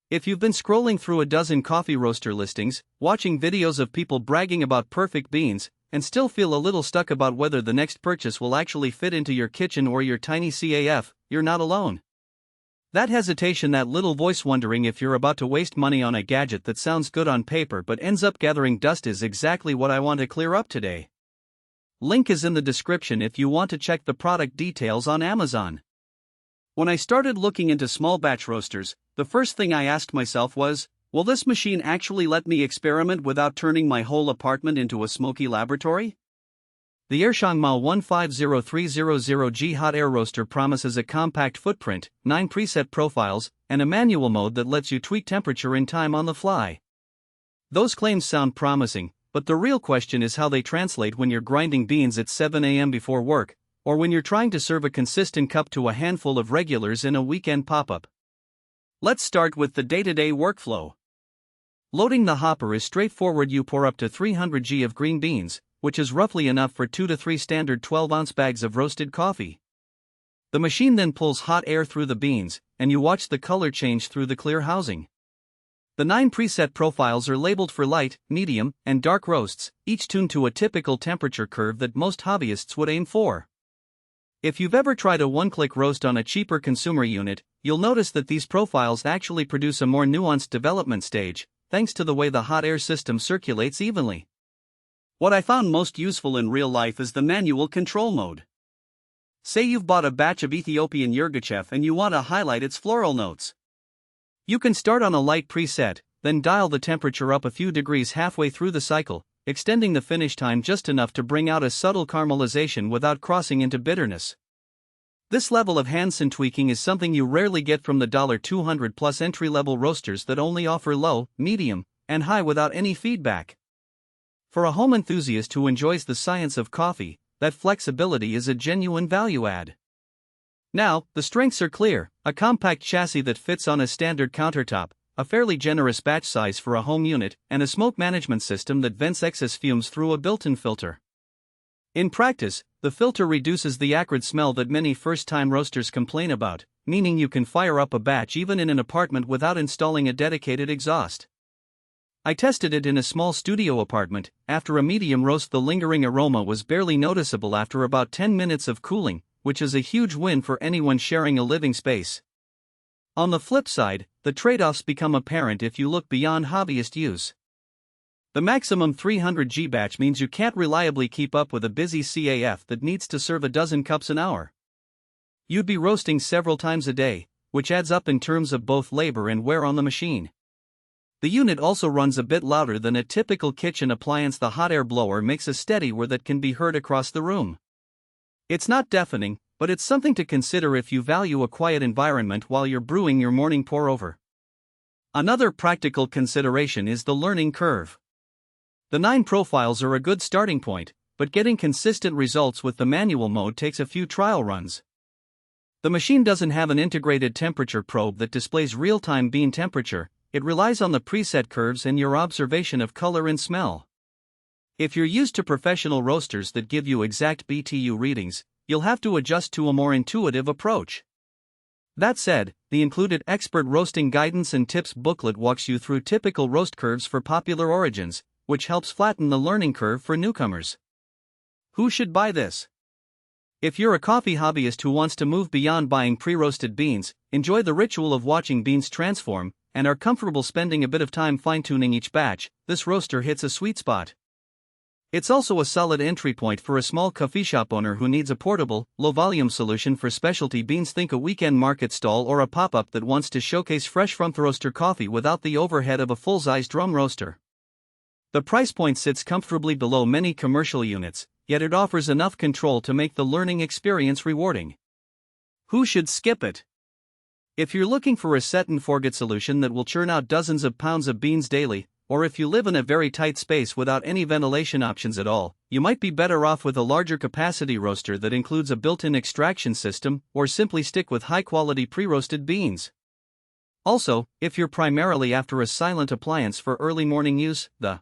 If you've been scrolling through a dozen coffee roaster listings, watching videos of people bragging about perfect beans, and still feel a little stuck about whether the next purchase will actually fit into your kitchen or your tiny CAF, you're not alone. That hesitation, that little voice wondering if you're about to waste money on a gadget that sounds good on paper but ends up gathering dust, is exactly what I want to clear up today. Link is in the description if you want to check the product details on Amazon. When I started looking into small batch roasters, the first thing I asked myself was, will this machine actually let me experiment without turning my whole apartment into a smoky laboratory? The ErShangMao 150300G hot air roaster promises a compact footprint, 9 preset profiles, and a manual mode that lets you tweak temperature in time on the fly. Those claims sound promising, but the real question is how they translate when you're grinding beans at 7 a.m. before work, or when you're trying to serve a consistent cup to a handful of regulars in a weekend pop-up. Let's start with the day-to-day workflow. Loading the hopper is straightforward. You pour up to 300 g of green beans, which is roughly enough for 2 to 3 standard 12-ounce bags of roasted coffee. The machine then pulls hot air through the beans, and you watch the color change through the clear housing. The 9 preset profiles are labeled for light, medium, and dark roasts, each tuned to a typical temperature curve that most hobbyists would aim for. If you've ever tried a one-click roast on a cheaper consumer unit, you'll notice that these profiles actually produce a more nuanced development stage, thanks to the way the hot air system circulates evenly. What I found most useful in real life is the manual control mode. Say you've bought a batch of Ethiopian Yirgacheffe and you want to highlight its floral notes. You can start on a light preset, then dial the temperature up a few degrees halfway through the cycle, extending the finish time just enough to bring out a subtle caramelization without crossing into bitterness. This level of hand-sync tweaking is something you rarely get from the $200 plus entry-level roasters that only offer low, medium, and high without any feedback. For a home enthusiast who enjoys the science of coffee, that flexibility is a genuine value add. Now, the strengths are clear: a compact chassis that fits on a standard countertop, a fairly generous batch size for a home unit, and a smoke management system that vents excess fumes through a built-in filter. In practice, the filter reduces the acrid smell that many first-time roasters complain about, meaning you can fire up a batch even in an apartment without installing a dedicated exhaust. I tested it in a small studio apartment. After a medium roast, the lingering aroma was barely noticeable after about 10 minutes of cooling, which is a huge win for anyone sharing a living space. On the flip side, the trade-offs become apparent if you look beyond hobbyist use. The maximum 300 g batch means you can't reliably keep up with a busy CAF that needs to serve a dozen cups an hour. You'd be roasting several times a day, which adds up in terms of both labor and wear on the machine. The unit also runs a bit louder than a typical kitchen appliance. The hot air blower makes a steady whir that can be heard across the room. It's not deafening, but it's something to consider if you value a quiet environment while you're brewing your morning pour-over. Another practical consideration is the learning curve. The 9 profiles are a good starting point, but getting consistent results with the manual mode takes a few trial runs. The machine doesn't have an integrated temperature probe that displays real-time bean temperature. It relies on the preset curves and your observation of color and smell. If you're used to professional roasters that give you exact BTU readings, you'll have to adjust to a more intuitive approach. That said, the included Expert Roasting Guidance and Tips booklet walks you through typical roast curves for popular origins, which helps flatten the learning curve for newcomers. Who should buy this? If you're a coffee hobbyist who wants to move beyond buying pre-roasted beans, enjoy the ritual of watching beans transform, and are comfortable spending a bit of time fine-tuning each batch, this roaster hits a sweet spot. It's also a solid entry point for a small coffee shop owner who needs a portable, low-volume solution for specialty beans. Think a weekend market stall or a pop-up that wants to showcase fresh from the roaster coffee without the overhead of a full-size drum roaster. The price point sits comfortably below many commercial units, yet it offers enough control to make the learning experience rewarding. Who should skip it? If you're looking for a set-and-forget solution that will churn out dozens of pounds of beans daily, or if you live in a very tight space without any ventilation options at all, you might be better off with a larger capacity roaster that includes a built-in extraction system, or simply stick with high-quality pre-roasted beans. Also, if you're primarily after a silent appliance for early morning use, the